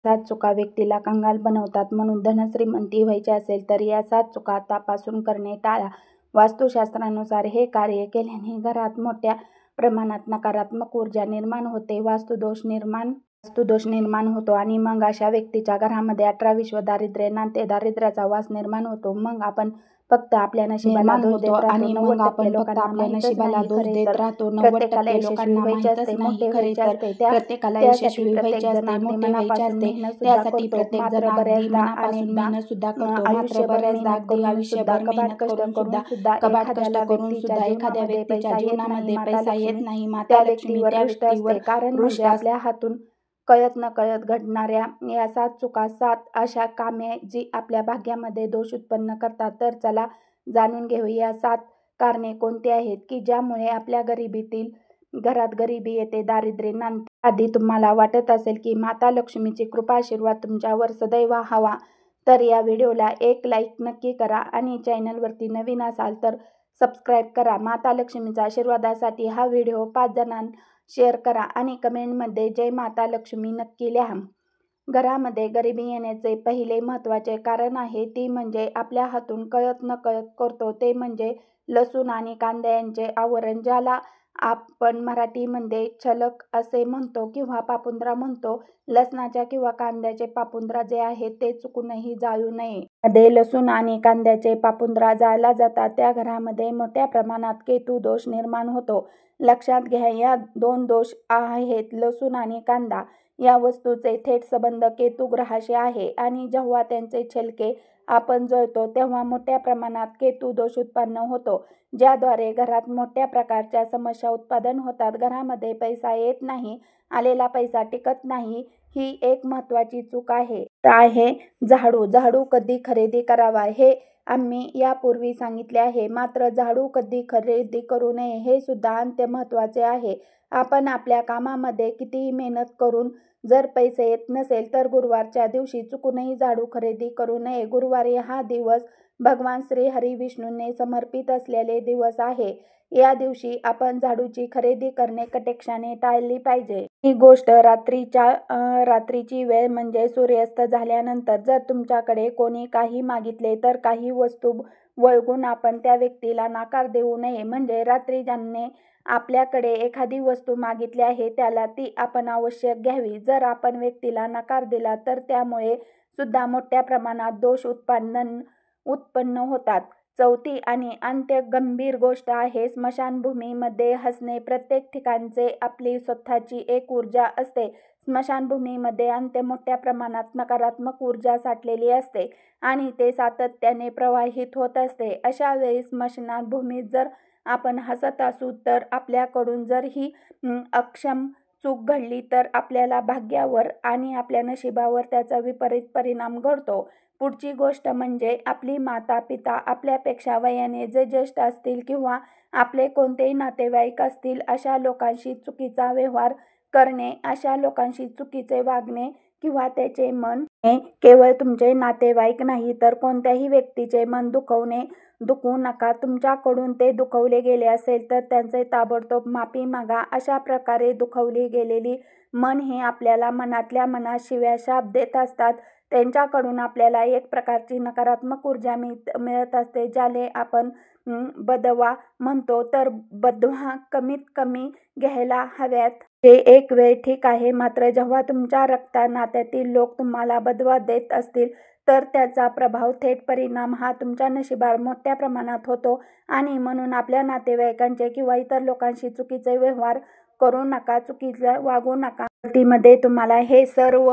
7 चुका व्यक्तीला कंगाल बनवतात. म्हणून धनश्रीमंती व्हायचे असेल तर या 7 चुका आतापासून करणे टाळा. वास्तुशास्त्रानुसार हे कार्य केल्याने घरात मोठ्या प्रमाणात नकारात्मक ऊर्जा निर्माण होते, वास्तुदोष निर्माण होतो आणि मग अशा व्यक्तीच्या घरामध्ये 18 विश्व दारिद्र्य नांदते. दारिद्र्याचा वास निर्माण होतो. मग आपण फक्त आपल्या नशिबाला दोष देत राहतो. 90% लोकांना माहीतच नाही खरे तर प्रत्येकाला यशस्वी व्हायचे असते, मोठे व्हायचे असते. त्यासाठी प्रत्येक जण अगदी मनापासून मेहनत सुद्धा करतो. मात्र बऱ्याचदा आयुष्यभर मेहनत करून सुद्धा, कबाड कष्ट करून सुद्धा एखाद्या व्यक्तीच्या जीवनामध्ये पैसा येत नाही. त्या व्यक्तीवर रुष्ट असते. कारण म्हणजे आपल्या हातून कळत नकळत घडणाऱ्या या 7 चुका, 7 अशा कामे जी आपल्या भाग्यामध्ये दोष उत्पन्न करतात. तर चला जाणून घेऊ या 7 कारणे कोणती आहेत की ज्यामुळे आपल्या घरात गरिबी येते, दारिद्र्य नांदते. आधी तुम्हाला वाटत असेल की माता लक्ष्मीची कृपा आशीर्वाद तुमच्यावर सदैव हवा तर या व्हिडिओला एक लाईक नक्की करा आणि चॅनलवरती नवीन असाल तर सबस्क्राईब करा. माता लक्ष्मीच्या आशीर्वादासाठी हा व्हिडिओ 5 जणांना शेअर करा आणि कमेंटमध्ये जय माता लक्ष्मी नक्की लिहा. घरामध्ये गरिबी येण्याचे पहिले महत्त्वाचे कारण आहे ती म्हणजे आपल्या हातून कळत नकळत करतो ते म्हणजे लसूण आणि कांदा यांचे आवरण, ज्याला आपण मराठीमध्ये छलक असे म्हणतो किंवा पापुंद्रा म्हणतो. लसणाच्या किंवा कांद्याचे पापुंद्रा जे आहे ते चुकूनही जाळू नये. मध्ये लसूण आणि कांद्याचे पापुंद्रा जाळला जातात त्या घरामध्ये मोठ्या प्रमाणात केतू दोष निर्माण होतो. लक्षात घ्या, या 2 दोष आहेत लसूण आणि कांदा. या वस्तूचे थेट संबंध केतू ग्रहाशी आहे आणि जेव्हा त्यांचे छिलके आपण जळतो तेव्हा मोठ्या प्रमाणात केतू दोष उत्पन्न होतो, ज्याद्वारे घरात मोठ्या प्रकारच्या समस्या उत्पादन होतात. घरामध्ये पैसा येत नाही, आलेला पैसा टिकत नाही ही एक महत्त्वाची चूक आहे. झाडू कधी खरेदी करावा हे आम्ही यापूर्वी सांगितले आहे. मात्र झाडू कधी खरेदी करू नये हे सुद्धा अत्यंत महत्त्वाचे आहे. आपण आपल्या कामामध्ये कितीही मेहनत करून जर पैसे येत नसेल तर गुरुवारच्या दिवशी चुकूनही झाडू खरेदी करू नये. गुरुवारी हा दिवस भगवान श्री हरी विष्णूंना समर्पित असलेले दिवस आहे. या दिवशी आपण झाडूची खरेदी करणे कटाक्षाने टाळली पाहिजे. ही गोष्ट रात्रीची वेळ म्हणजे सूर्यास्त झाल्यानंतर. जर तुमच्याकडे कोणी काही मागितले तर काही वस्तू वळगून आपण त्या व्यक्तीला नकार देऊ नये. म्हणजे रात्री ज्याने आपल्याकडे एखादी वस्तू मागितली आहे त्याला ती आपण आवश्यक घ्यावी. जर आपण व्यक्तीला नकार दिला तर त्यामुळे सुद्धा मोठ्या प्रमाणात दोष उत्पन्न होतात. चौथी आणि अत्यंत गंभीर गोष्ट आहे स्मशानभूमीमध्ये हसणे. प्रत्येक ठिकाणचे आपली स्वतःची एक ऊर्जा असते. स्मशानभूमीमध्ये अत्यंत मोठ्या प्रमाणात नकारात्मक ऊर्जा साठलेली असते आणि ते सातत्याने प्रवाहित होत असते. अशा वेळी स्मशानभूमीत जर आपण हसत असू तर आपल्याकडून जर ही अक्षम चूक घडली तर आपल्या भाग्यावर आणि आपल्या नशिबावर त्याचा विपरीत परिणाम घडतो. पुढची गोष्ट म्हणजे आपली माता पिता, आपल्यापेक्षा वयाने जे ज्येष्ठ असतील किंवा आपले कोणतेही नातेवाईक असतील अशा लोकांशी चुकीचा व्यवहार करणे, अशा लोकांशी चुकीचे वागणे किंवा त्याचे मन केवळ तुमचे नातेवाईक नाही तर कोणत्याही व्यक्तीचे मन दुखवू नका. तुमच्याकडून ते दुखवले गेले असेल तर त्यांचे ताबडतोब माफी मागा. अशा प्रकारे दुखवली गेलेली मन हे आपल्याला मनातल्या मनात शिव्या शाप देत असतात. त्यांच्याकडून आपल्याला एक प्रकारची नकारात्मक ऊर्जा मिळत असते, ज्याला आपण बदवा म्हणतो. तर बदवा कमीत कमी घ्यायला हव्यात. हे एक वेळ ठीक आहे, मात्र जेव्हा तुमच्या नात्यातील लोक तुम्हाला बदवा देत असतील तर त्याचा प्रभाव, थेट परिणाम हा तुमच्या नशिबावर मोठ्या प्रमाणात होतो आणि म्हणून आपल्या नातेवाईकांचे किंवा इतर लोकांशी चुकीचे व्यवहार करू नका, चुकीचं वागू नका. मध्ये तुम्हाला हे सर्व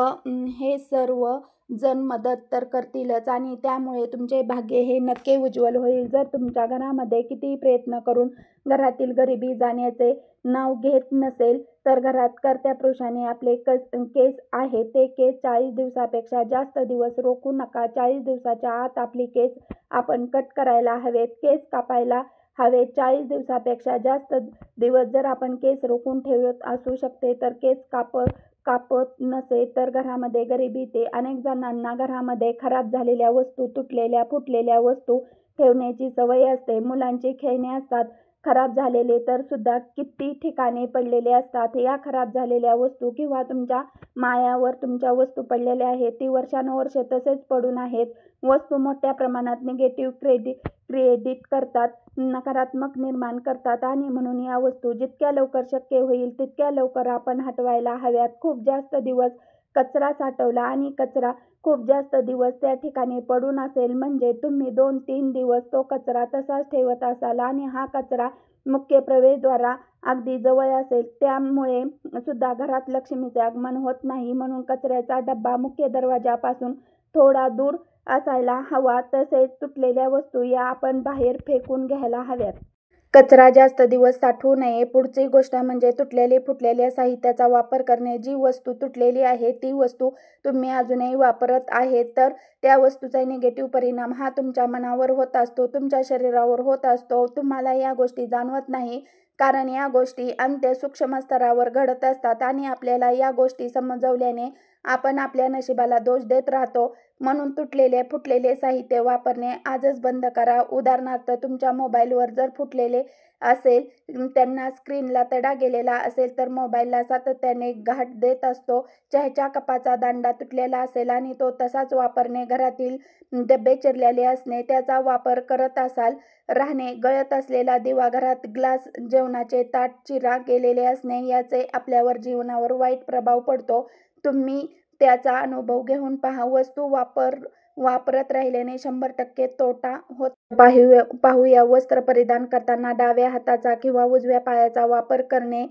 जण मदत तर करतीलच आणि त्यामुळे तुमचे भाग्य हे नक्की उज्ज्वल होईल. जर तुमच्या घरामध्ये कितीही प्रयत्न करून घरातील गरिबी जाण्याचे नाव घेत नसेल तर घरात कर्त्या पुरुषाने आपले केस आहे ते केस 40 दिवसापेक्षा जास्त दिवस रोखू नका. 40 दिवसाच्या आत आपली केस आपण कट करायला हवेत, केस कापायला हवे. 40 दिवसापेक्षा जास्त दिवस जर आपण केस रोखून ठेवत असू शकते तर केस कापत नसे तर घरामध्ये गरिबी येते. अनेक जणांना घरामध्ये खराब झालेल्या वस्तू, तुटलेल्या फुटलेल्या वस्तू ठेवण्याची सवय असते. मुलांची खेळणी असतात खराब झालेले तर सुद्धा किती ठिकाणी पडलेले असतात. या खराब झालेल्या वस्तू किंवा तुमच्या माळ्यावर तुमच्या वस्तू पडलेल्या आहेत, ती वर्षानुवर्ष तसेच पडून आहेत. वस्तू मोठ्या प्रमाणात निगेटिव्ह क्रिएट करतात, नकारात्मक निर्माण करतात आणि म्हणून या वस्तू जितक्या लवकर शक्य होईल तितक्या लवकर आपण हटवायला हव्यात. खूप जास्त दिवस कचरा साठवला आणि कचरा खूप जास्त दिवस त्या ठिकाणी पडून असेल म्हणजे तुम्ही 2-3 दिवस तो कचरा तसाच ठेवत असाल आणि हा कचरा मुख्य प्रवेशद्वारा अगदी जवळ असेल, त्यामुळे सुद्धा घरात लक्ष्मीचे आगमन होत नाही. म्हणून कचऱ्याचा डब्बा मुख्य दरवाजापासून थोडा दूर असायला हवा. तसेच तुटलेल्या वस्तू या आपण बाहेर फेकून घ्यायला हव्यात. कचरा जास्त दिवस साठवू नये. पुढची गोष्ट म्हणजे तुटलेले फुटलेल्या साहित्याचा वापर करणे. जी वस्तू तुटलेली आहे ती वस्तू तुम्ही अजूनही वापरत आहे तर त्या वस्तूचा निगेटिव्ह परिणाम हा तुमच्या मनावर होत असतो, तुमच्या शरीरावर होत असतो. तुम्हाला या गोष्टी जाणवत नाही कारण या गोष्टी सूक्ष्म स्तरावर घडत असतात आणि आपल्याला या गोष्टी समजवल्याने आपण आपल्या नशिबाला दोष देत राहतो. म्हणून तुटलेले फुटलेले साहित्य वापरणे आजच बंद करा. उदाहरणार्थ तुमच्या मोबाईलवर जर फुटलेले असेल, त्यांना स्क्रीनला तडा गेलेला असेल तर मोबाईलला सातत्याने घाट देत असतो. चहाच्या कपाचा दांडा तुटलेला असेल आणि तो तसाच वापरणे, घरातील डबे चिरलेले असणे, त्याचा वापर करत असाल राहणे, गळत असलेला दिवा, घरात ग्लास, जेवणाचे ताट चिरा गेलेले असणे याचे आपल्यावर जीवनावर वाईट प्रभाव पडतो. तुम्ही त्याचा अनुभव घेऊन पहा. वस्तू वापरत राहिल्याने 100% तोटा होतो. पाहूया वस्त्र परिधान करताना डाव्या हाताचा किंवा उजव्या पायाचा वापर करणे.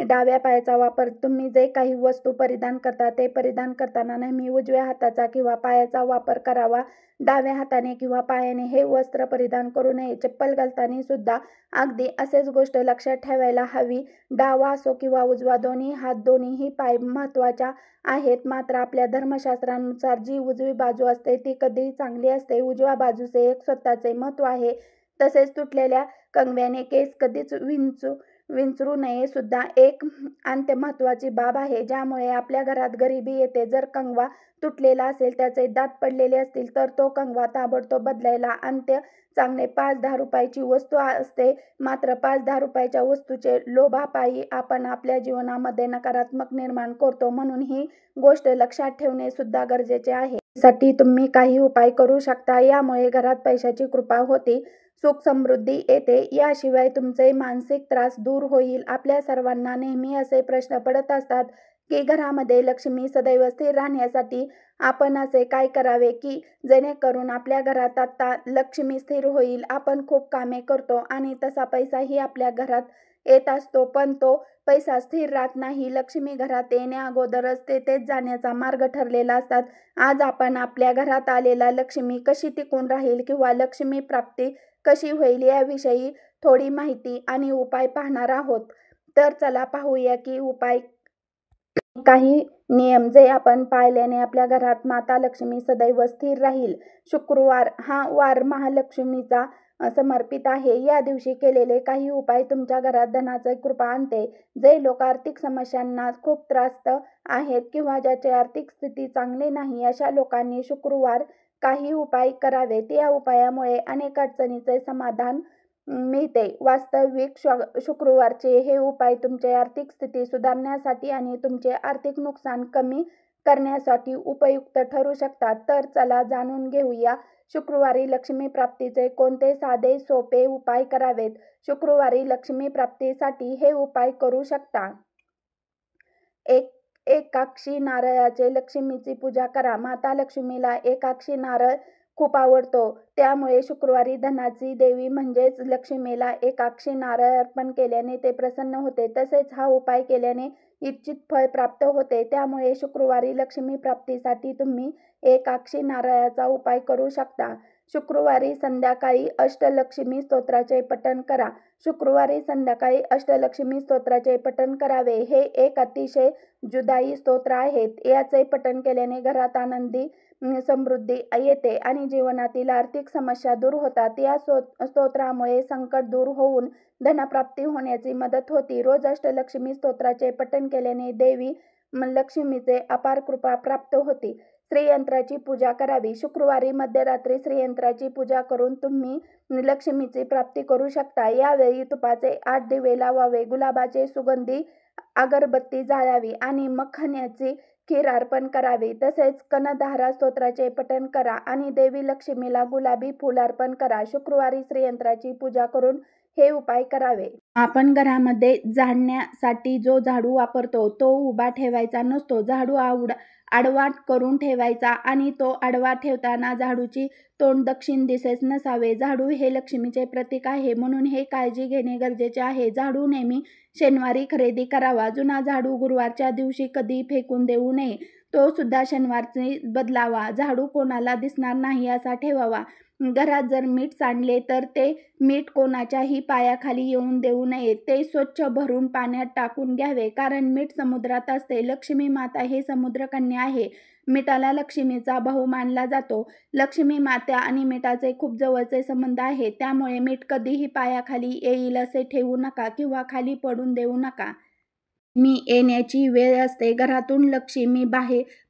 डाव्या पायाचा वापर, तुम्ही जे काही वस्तू परिधान करता ते परिधान करताना नेहमी उजव्या हाताचा किंवा पायाचा वापर करावा. डाव्या हाताने किंवा पायाने हे वस्त्र परिधान करू नये. चप्पल घालताना सुद्धा अगदी असेच गोष्ट लक्षात ठेवायला हवी. डावा असो किंवा उजवा, दोन्ही हात दोन्हीही पाय महत्त्वाच्या आहेत. मात्र आपल्या धर्मशास्त्रानुसार जी उजवी बाजू असते ती कधीही चांगली असते. उजव्या बाजूचे एक स्वतःचे महत्त्व आहे. तसेच तुटलेल्या कंगव्याने केस कधीच विंचरू नये सुद्धा एक महत्त्वाची बाब आहे, ज्यामुळे आपल्या घरात गरिबी येते. जर कंगवा तुटलेला असेल, त्याचे दात पडलेले असतील तर तो कंगवा ताबडतोब बदलायला चांगले. 5-10 रुपयाची वस्तू असते, मात्र 5-10 रुपयाच्या वस्तूचे लोभापायी आपण आपल्या जीवनामध्ये नकारात्मक निर्माण करतो. म्हणून ही गोष्ट लक्षात ठेवणे सुद्धा गरजेचे आहे. साठी तुम्ही काही उपाय करू शकता. यामुळे घरात पैशाची कृपा होते, सुख समृद्धी येते. याशिवाय तुमचे मानसिक त्रास दूर होईल. आपल्या सर्वांना नेहमी असे प्रश्न पडत असतात की घरामध्ये लक्ष्मी सदैव स्थिर राहण्यासाठी आपण असे काय करावे की जेणेकरून आपल्या घरात आता लक्ष्मी स्थिर होईल. आपण खूप कामे करतो आणि तसा पैसाही आपल्या घरात येत असतो, पण तो पैसा स्थिर राहत नाही. लक्ष्मी घरात येण्या अगोदरच तेथेच जाण्याचा मार्ग ठरलेला असतात. आज आपण आपल्या घरात आलेला लक्ष्मी कशी टिकून राहील किंवा लक्ष्मी प्राप्ती कशी होईल याविषयी थोडी माहिती आणि उपाय पाहणार आहोत. तर चला पाहूया की उपाय. काही नियम जे आपण पाळल्याने आपल्या घरात माता लक्ष्मी सदैव स्थिर राहील. शुक्रवार हा वार महालक्ष्मीचा समर्पित आहे. या दिवशी केलेले काही उपाय तुमच्या घरात धनाची कृपा आणते. जे लोक आर्थिक समस्यांना खूप त्रस्त आहेत किंवा ज्याची आर्थिक स्थिती चांगली नाही, अशा लोकांनी शुक्रवार काही उपाय करावेत. या उपायामुळे अनेक अडचणींचे समाधान मिळते. वास्तविक शुक्रवारचे हे उपाय तुमची आर्थिक स्थिती सुधारण्यासाठी आणि तुमचे आर्थिक नुकसान कमी करण्यासाठी उपयुक्त ठरू शकतात. तर चला जाणून घेऊया शुक्रवारी लक्ष्मी प्राप्तीचे कोणते साधे सोपे उपाय करावेत. शुक्रवारी लक्ष्मी प्राप्तीसाठी हे उपाय करू शकता. एकाक्षी नारळाचे लक्ष्मीची पूजा करा. माता लक्ष्मीला एकाक्षी नारळ खूप आवडतो, त्यामुळे शुक्रवारी धनाची देवी म्हणजेच लक्ष्मीला एकाक्षी नारळ अर्पण केल्याने ते प्रसन्न होते. तसेच हा उपाय केल्याने इच्छित फळ प्राप्त होते. त्यामुळे शुक्रवारी लक्ष्मी प्राप्तीसाठी तुम्ही एकाक्षी नारळाचा उपाय करू शकता. शुक्रवारी संध्याकाळी अष्टलक्ष्मी स्तोत्राचे पठण करा. शुक्रवारी संध्याकाळी अष्टलक्ष्मी स्तोत्राचे पठण करावे. हे एक अतिशय जुदाई स्तोत्र आहेत. याचे पठण केल्याने घरात आनंदी समृद्धी येते आणि जीवनातील आर्थिक समस्या दूर होतात. या स्तोत्रामुळे संकट दूर होऊन धनप्राप्ती होण्याची मदत होती. रोज अष्टलक्ष्मी स्तोत्राचे पठण केल्याने देवी लक्ष्मीचे अपार कृपा प्राप्त होते. श्रीयंत्राची पूजा करावी. शुक्रवारी मध्यरात्री श्रीयंत्राची पूजा करून तुम्ही लक्ष्मीची प्राप्ती करू शकता. यावेळी तुपाचे 8 दिवे लावावे, गुलाबाचे सुगंधी अगरबत्ती जाळावी आणि मखाण्याची खीर अर्पण करावी. तसेच कनधारा स्तोत्राचे पठण करा आणि देवी लक्ष्मीला गुलाबी फूल अर्पण करा. शुक्रवारी श्रीयंत्राची पूजा करून हे उपाय करावे. आपण घरामध्ये झाडण्यासाठी जो झाडू वापरतो तो उभा ठेवायचा नसतो. झाडू आडवा करून ठेवायचा आणि तो आडवा ठेवताना झाडूची तोंड दक्षिण दिशेस नसावे. झाडू हे लक्ष्मीचे प्रतीक आहे, म्हणून हे काळजी घेणे गरजेचे आहे. झाडू नेहमी शनिवारी खरेदी करावा. जुना झाडू गुरुवारच्या दिवशी कधी फेकून देऊ नये. तो सुद्धा शनिवारची बदलावा. झाडू कोणाला दिसणार नाही असा ठेवावा. घरात जर मीठ सांडले तर ते मीठ कोणाच्याही पायाखाली येऊन देऊ नये. ते स्वच्छ भरून पाण्यात टाकून घ्यावे, कारण मीठ समुद्रात असते. लक्ष्मी माता हे समुद्रकन्या आहे. मिठाला लक्ष्मीचा भाऊ मानला जातो. लक्ष्मी माता आणि मिठाचे खूप जवळचे संबंध आहेत. त्यामुळे मीठ कधीही पायाखाली येईल असे ठेवू नका किंवा खाली पडून देऊ नका. मी येण्याची वेळ असते. घरातून लक्ष्मी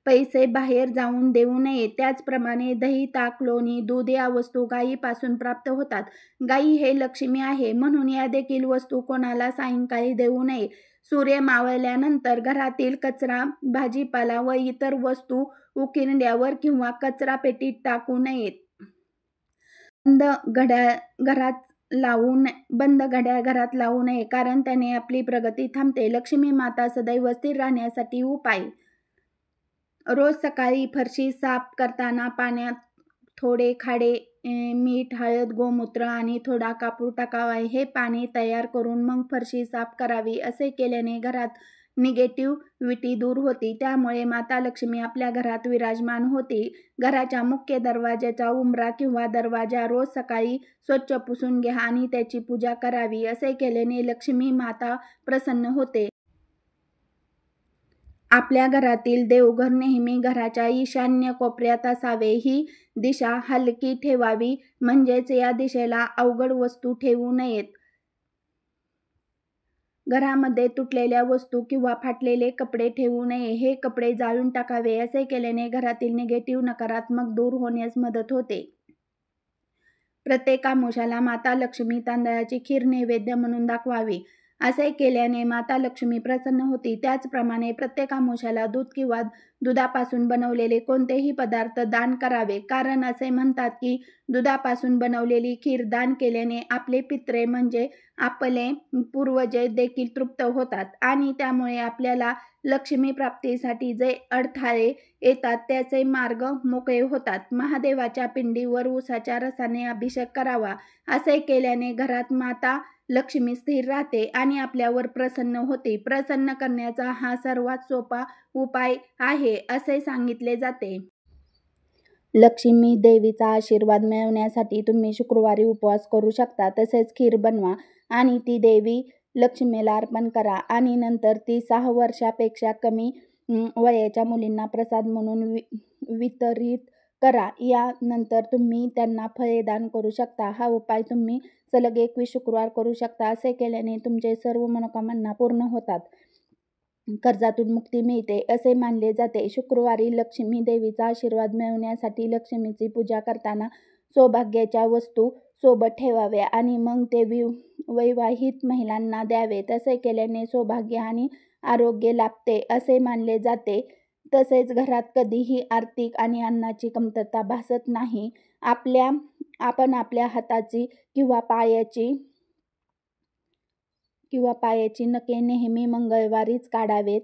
पैसे बाहेर जाऊन देऊ नये. त्याचप्रमाणे दही, ताक, लोणी, दूध या वस्तू गायीपासून प्राप्त होतात. गायी हे लक्ष्मी आहे, म्हणून या देखील वस्तू कोणाला सायंकाळी देऊ नये. सूर्य मावळल्यानंतर घरातील कचरा, भाजीपाला व इतर वस्तू उकिरड्यावर किंवा कचरा पेटीत टाकू नयेत. बंद घड्याळ घरात लावू नये, कारण त्याने आपली प्रगती थांबते. लक्ष्मी माता सदैव स्थिर राहण्यासाठी उपाय. रोज सकाळी फरशी साफ करताना पाण्यात थोडे खाडे मीठ, हळद, गोमूत्र आणि थोडा कापूर टाकावा. हे पाणी तयार करून मग फरशी साफ करावी. असे केल्याने घरात निगेटिव्हिटी दूर होती. त्यामुळे माता लक्ष्मी आपल्या घरात विराजमान होती. घराच्या मुख्य दरवाजाचा उंबरा किंवा दरवाजा रोज सकाळी स्वच्छ पुसून घ्या आणि त्याची पूजा करावी. असे केल्याने लक्ष्मी माता प्रसन्न होते. आपल्या घरातील देवघर नेहमी घराच्या ईशान्य कोपऱ्यात असावे. ही दिशा हलकी ठेवावी, म्हणजेच या दिशेला अवघड वस्तू ठेवू नयेत. घरामध्ये तुटलेल्या वस्तू किंवा फाटलेले कपडे ठेवू नये. हे कपडे जाळून टाकावे. असे केल्याने घरातील निगेटिव्ह नकारात्मक दूर होण्यास मदत होते. प्रत्येक अमावास्येला माता लक्ष्मी तांदळाची खीर नैवेद्य म्हणून दाखवावी. असे केल्याने माता लक्ष्मी प्रसन्न होती. त्याचप्रमाणे प्रत्येक अमावास्येला दूध किंवा दुधापासून बनवलेले कोणतेही पदार्थ दान करावे, कारण असे म्हणतात की दुधापासून बनवलेली खीर दान केल्याने आपले पित्रे म्हणजे आपले पूर्वजे देखील तृप्त होतात आणि त्यामुळे आपल्याला लक्ष्मी प्राप्तीसाठी जे अडथळे येतात त्याचे मार्ग मोकळे होतात. महादेवाच्या पिंडीवर उसाच्या रसाने अभिषेक करावा. असे केल्याने घरात माता लक्ष्मी स्थिर राहते आणि आपल्यावर प्रसन्न होते. प्रसन्न करण्याचा हा सर्वात सोपा उपाय आहे असे सांगितले जाते. लक्ष्मी देवीचा आशीर्वाद मिळवण्यासाठी तुम्ही शुक्रवारी उपवास करू शकता. तसेच खीर बनवा आणि ती देवी लक्ष्मीला अर्पण करा आणि नंतर ती 6 वर्षापेक्षा कमी वयाच्या मुलींना प्रसाद म्हणून वितरित करा. यानंतर तुम्ही त्यांना फळे दान करू शकता. हा उपाय तुम्ही सलग 21 शुक्रवार करू शकता. असे केल्याने तुमचे सर्व मनोकामना पूर्ण होतात. कर्जातून मुक्ती मिळते असे मानले जाते. शुक्रवारी लक्ष्मी देवीचा आशीर्वाद मिळवण्यासाठी लक्ष्मीची पूजा करताना सौभाग्याच्या वस्तू सोबत ठेवाव्या आणि मग ते वैवाहित महिलांना द्यावे. तसे केल्याने सौभाग्य आणि आरोग्य लाभते असे मानले जाते. तसेच घरात कधीही आर्थिक आणि अन्नाची कमतरता भासत नाही. आपण आपल्या हाताची किंवा पायाची नखे नेहमी मंगळवारीच काढावेत.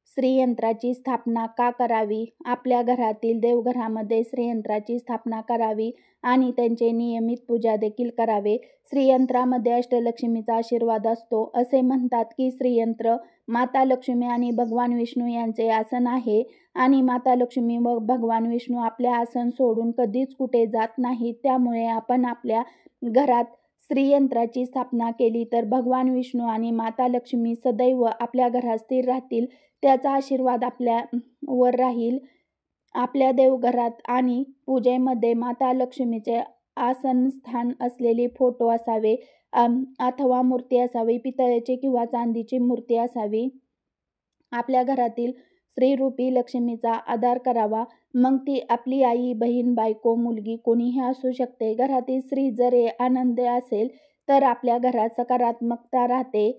श्रीयंत्राची स्थापना का करावी? आपल्या घरातील देवघरामध्ये श्रीयंत्राची स्थापना करावी आणि त्यांचे नियमित पूजा देखील करावे. श्रीयंत्रामध्ये अष्टलक्ष्मीचा आशीर्वाद असतो. असे म्हणतात की श्रीयंत्र माता लक्ष्मी आणि भगवान विष्णू यांचे आसन आहे आणि माता लक्ष्मी व भगवान विष्णू आपले आसन सोडून कधीच कुठे जात नाहीत. त्यामुळे आपण आपल्या घरात श्रीयंत्राची स्थापना केली तर भगवान विष्णू आणि माता लक्ष्मी सदैव आपल्या घरात स्थिर राहतील. त्याचा आशीर्वाद आपल्यावर राहील. आपल्या देवघरात आणि पूजेमध्ये माता लक्ष्मीचे आसनस्थान असलेले फोटो असावे अथवा मूर्ती असावी. पितळेची किंवा चांदीची मूर्ती असावी आपल्या घरातील स्त्रीरूपी लक्ष्मीचा आदर करावा. मग ती आपली आई, बहीण, बायको, मुलगी कोणीही असू शकते. घरातील स्त्री जर आनंदी असेल तर आपल्या घरात सकारात्मकता राहते.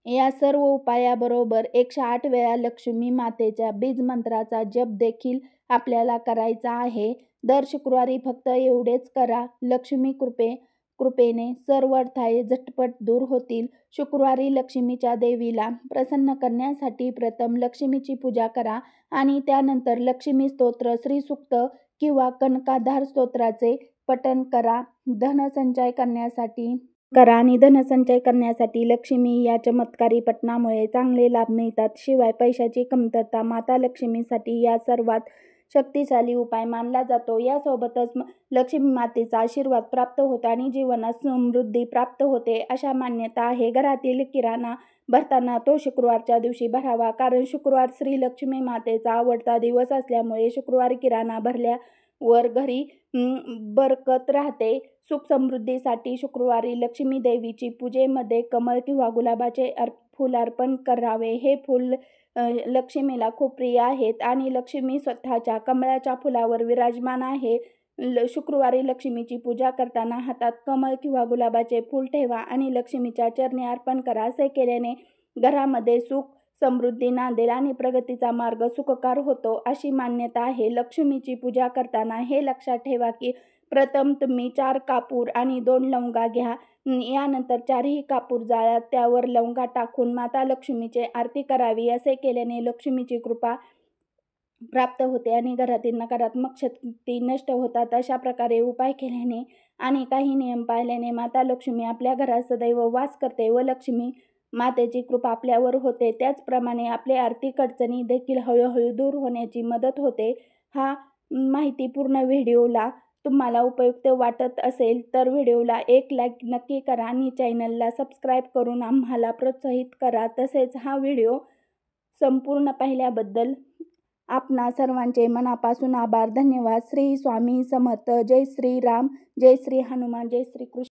या सर्व उपायाबरोबर 108 वेळा लक्ष्मी मातेच्या बीज मंत्राचा जप देखील आपल्याला करायचा आहे. दर शुक्रवारी फक्त एवढेच करा. लक्ष्मी कृपेने सर्व अडथळे झटपट दूर होतील. शुक्रवारी लक्ष्मीच्या देवीला प्रसन्न करण्यासाठी प्रथम लक्ष्मीची पूजा करा आणि त्यानंतर लक्ष्मी स्तोत्र, श्रीसूक्त किंवा कनकाधार स्तोत्राचे पठण करा. धनसंचय करण्यासाठी लक्ष्मी या चमत्कारी पठणामुळे चांगले लाभ मिळतात. शिवाय पैशाची कमतरता माता लक्ष्मीसाठी या सर्वात शक्तिशाली उपाय मानला जातो. यासोबतच लक्ष्मी मातेचा आशीर्वाद प्राप्त होतो आणि जीवनात समृद्धी प्राप्त होते अशा मान्यता आहे. घरातील किराणा भरताना तो शुक्रवारच्या दिवशी भरावा, कारण शुक्रवार श्री लक्ष्मी मातेचा आवडता दिवस असल्यामुळे शुक्रवारी किराणा भरल्यावर घरी बरकत राहते. सुख समृद्धीसाठी शुक्रवारी लक्ष्मी देवीची पूजेमध्ये कमळ किंवा गुलाबाचे फूल अर्पण करावे. हे फूल लक्ष्मीला खूप प्रिय आहेत आणि लक्ष्मी स्वतःच्या कमळाच्या फुलावर विराजमान आहे. शुक्रवारी लक्ष्मीची पूजा करताना हातात कमळ किंवा गुलाबाचे फूल ठेवा आणि लक्ष्मीच्या चरणी अर्पण करा. असे केल्याने घरामध्ये सुख समृद्धी नांदेल आणि प्रगतीचा मार्ग सुखकर होतो अशी मान्यता आहे. लक्ष्मीची पूजा करताना हे लक्षात ठेवा की प्रथम तुम्ही 4 कापूर आणि 2 लवंगा घ्या. यानंतर 4ही कापूर जाळा, त्यावर लवंगा टाकून माता लक्ष्मीची आरती करावी. असे केल्याने लक्ष्मीची कृपा प्राप्त होते आणि घरातील नकारात्मक शक्ती नष्ट होतात. अशा प्रकारे उपाय केल्याने आणि काही नियम पाळल्याने माता लक्ष्मी आपल्या घरात सदैव वास करते व लक्ष्मी मातेची कृपा आपल्यावर होते. त्याचप्रमाणे आपले आर्थिक अडचणी देखील हळूहळू दूर होण्याची मदत होते. हा माहितीपूर्ण व्हिडिओला तुम्हाला उपयुक्त वाटत असेल तर व्हिडिओला एक लाईक नक्की करा आणि चॅनलला सबस्क्राईब करून आम्हाला प्रोत्साहित करा. तसेच हा व्हिडिओ संपूर्ण पाहिल्याबद्दल आपणा सर्वांचे मनापासून आभार. धन्यवाद. श्री स्वामी समर्थ. जय श्री राम, जय श्री हनुमान, जय श्री कृष्ण.